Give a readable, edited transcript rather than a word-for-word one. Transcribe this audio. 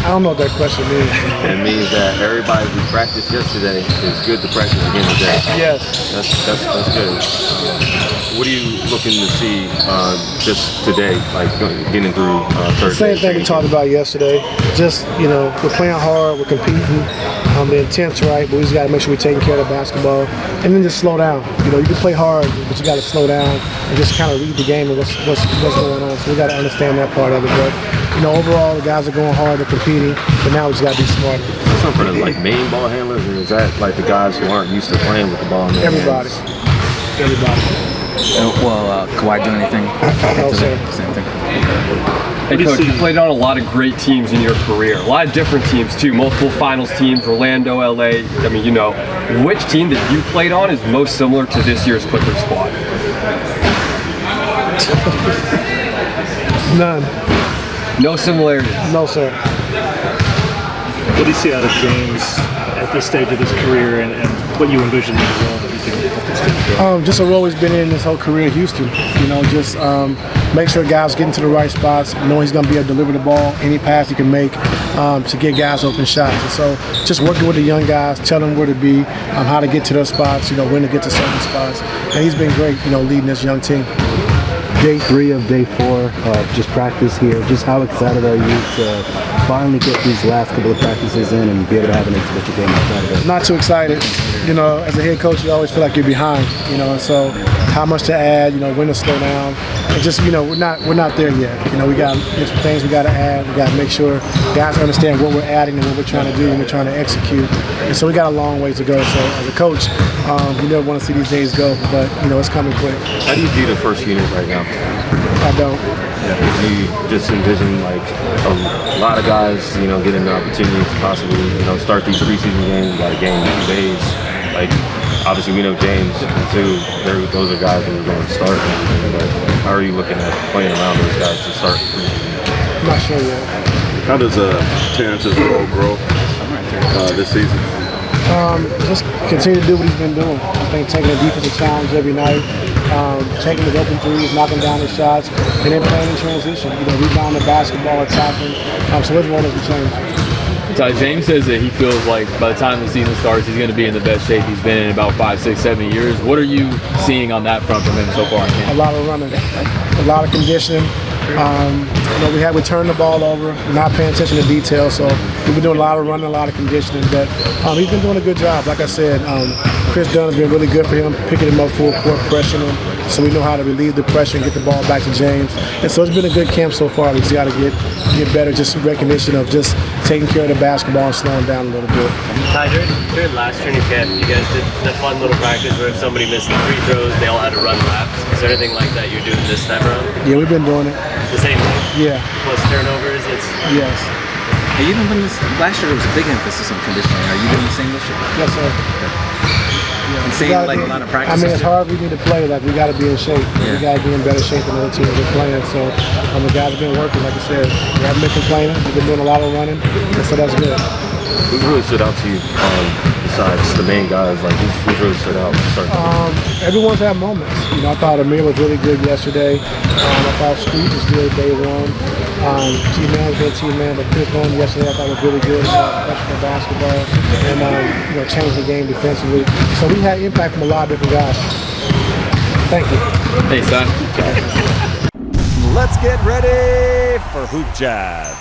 I don't know what that question means. It means that everybody who practiced yesterday is good to practice again today. Yes. That's good. What are you looking to see just today, like getting through Thursday? Same thing we talked about yesterday. Just, we're playing hard, we're competing, the intent's right, but we just got to make sure we're taking care of the basketball, and then just slow down. You can play hard, but you got to slow down and just kind of read the game and what's going on. So we got to understand that part of it. But overall, the guys are going hard, they're competing, but now we just got to be smarter. Is that for the main ball handlers, or is that like the guys who aren't used to playing with the ball? Everybody. Kawhi do anything? No, sir. Same thing. Hey, Coach, you played on a lot of great teams in your career. A lot of different teams, too. Multiple finals teams, Orlando, LA. I mean, which team that you played on is most similar to this year's Clippers squad? None. No similarities? No, sir. What do you see out of James at this stage of his career, and what you envision in the role that he can just a role he's been in his whole career at Houston. Just make sure guys get into the right spots, know he's going to be able to deliver the ball, any pass he can make to get guys open shots. And so just working with the young guys, tell them where to be, how to get to their spots, when to get to certain spots. And he's been great, leading this young team. Day 3 of day 4 of just practice here. Just how excited are you to finally get these last couple of practices in and be able to have an exhibition game outside of it? Not too excited. As a head coach, you always feel like you're behind. And so how much to add, when to slow down. And just, we're not there yet. We got some things we got to add. We got to make sure guys understand what we're adding and what we're trying to do and we're trying to execute. And so we got a long ways to go. So as a coach, you never want to see these days go, but it's coming quick. How do you view the first unit right now? I don't. Do you just envision like a lot of guys, getting the opportunity to possibly, start these preseason games? We got a game in 2 days. Like, obviously we know James too. Those are guys that are going to start. But how are you looking at playing around those guys to start? I'm not sure yet. How does Terrence's role grow this season? Just continue to do what he's been doing. I think taking a defensive challenge every night, taking his open threes, knocking down his shots, and then playing in transition. Rebounding the basketball, attacking. So his role doesn't change. So James says that he feels like by the time the season starts, he's going to be in the best shape he's been in about 5, 6, 7 years. What are you seeing on that front from him so far? A lot of running, a lot of conditioning. We have returned the ball over, not paying attention to detail, so we've been doing a lot of running, a lot of conditioning, but he's been doing a good job. Like I said, Chris Dunn has been really good for him, picking him up full court, pressuring him, so we know how to relieve the pressure and get the ball back to James. And so it's been a good camp so far. We just got to get better, just recognition of just taking care of the basketball and slowing down a little bit. Ty, during last training camp, you guys did the fun little practice where if somebody missed the free throws, they all had to run laps. Is there anything like that you're doing this time around? Yeah, we've been doing it. The same thing? Yeah. Plus turnovers? Yes. Hey, even when last year there was a big emphasis on conditioning, are you doing the same this year? Yes, sir. Yeah. And saying like a lot of practice. It's hard. We need to play. Like we got to be in shape. Yeah. We got to be in better shape than other teams we're playing. So the guys have been working. Like I said, we haven't been complaining. We've been doing a lot of running, and so that's good. Who really stood out to you besides the main guys? Like who really stood out? Everyone's had moments. I thought Amir was really good yesterday. I thought Scoot was good day 1. T-Man was good, T-Man, but Chris Dunn yesterday I thought was really good. Professional basketball and changed the game defensively. So we had impact from a lot of different guys. Thank you. Hey, son. Let's get ready for HoopJab.